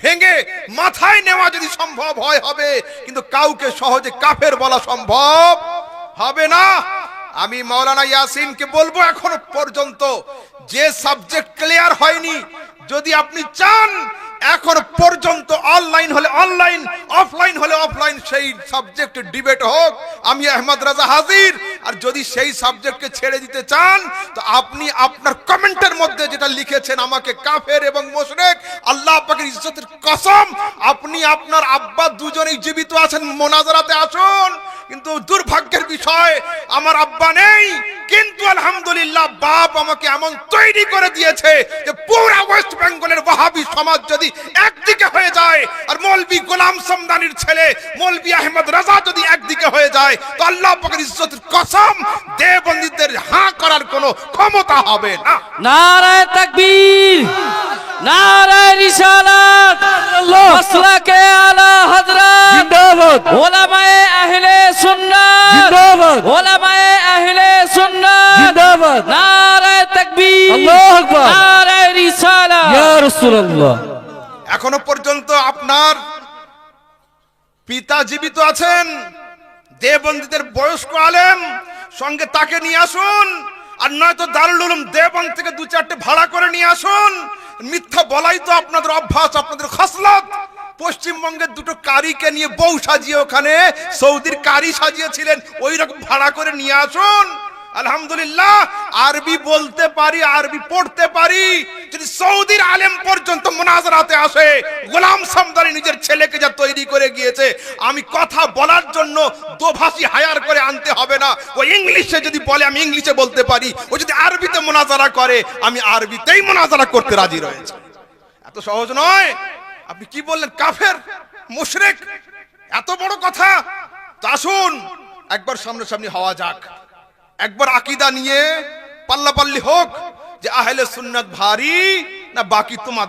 ভেঙে মাথায় নেওয়া যদি সম্ভব হয় হবে, কিন্তু কাউকে সহজে কাফের বলা সম্ভব হবে না। আমি মাওলানা ইয়াসিনকে বলবো, এখনো পর্যন্ত যে সাবজেক্ট ক্লিয়ার হয়নি, যদি আপনি চান এখন পর্যন্ত অনলাইন হলে অনলাইন, অফলাইন হলে অফলাইন, সেই সাবজেক্ট ডিবেট হোক, আমি আহমদ রাজা হাজির। আর যদি সেই সাবজেক্টকে ছেড়ে দিতে চান, তো আপনি আপনার কমেন্টের মধ্যে যেটা লিখেছেন আমাকে কাফের এবং মুশরিক, আল্লাহ পাকের ইজ্জতের কসম, আপনি আপনার আব্বা দুজনেই জীবিত আছেন, মোনাজারাতে আসুন। কিন্তু দুর্ভাগ্যের বিষয় আমার আব্বা নেই, কিন্তু আলহামদুলিল্লাহ বাপ আমাকে এমন তৈরি করে দিয়েছে যে পুরো ওয়েস্ট বেঙ্গলের ওয়াহাবি সমাজ যদি একদিকে হয়ে যায়, আর মৌলভী গোলাম সমদানির ছেলে মৌলভী আহমদ রাজা যদি একদিকে হয়ে যায়, তো আল্লাহ পাকের ইজ্জতের কসম, দেওবন্দীদের হাঁ করার কোনো ক্ষমতা হবে না। নারায়ে তাকবীর, নারায়ে রিসালাত, মাসলাকে আলা হযরত জিন্দাবাদ, উলামায়ে আহলে সুন্নাত জিন্দাবাদ, উলামায়ে আহলে সুন্নাত জিন্দাবাদ, নারায়ে তাকবীর, আল্লাহু আকবার, নারায়ে রিসালাত, ইয়া রাসূলুল্লাহ। এখনো পর্যন্ত আপনার পিতা জীবিত আছেন, দেওবন্দীদের বয়স্ক আলেম, সঙ্গে তাকে নিয়ে আসুন, আর নয়তো দারুল উলুম দেওবন্দ থেকে দু চারটে ভাড়া করে নিয়ে আসুন। মিথ্যা বলাই তো আপনাদের অভ্যাস, আপনাদের খাসলত। পশ্চিমবঙ্গের দুটো কারিকে নিয়ে বউ সাজিয়ে ওখানে সৌদির কারি সাজিয়েছিলেন, ওই রকম ভাড়া করে নিয়ে আসুন। আলহামদুলিল্লাহ আরবি বলতে পারি, আরবি পড়তে পারি। যদি সৌদির আলেম পর্যন্ত মুনাজারাতে আসে, গোলাম সমদানি নিজের ছেলেকে যা তৈরি করে গিয়েছে, আমি কথা বলার জন্য দোভাষী হায়ার করে আনতে হবে না। ও ইংলিশে যদি বলে আমি ইংলিশে বলতে পারি, ও যদি আরবিতে মুনাজারা করে আমি আরবিতেই মুনাজারা করতে রাজি রয়েছে। এত সহজ নয়। আপনি কি বললেন? কাফের, মুশরিক, এত বড় কথা। তো আসুন একবার সামনাসামনি হওয়া যাক, একবার আকীদা নিয়ে পাল্লাপাল্লি হোক যে আহলে সুন্নাত ভারী না বাকি তোমাদের।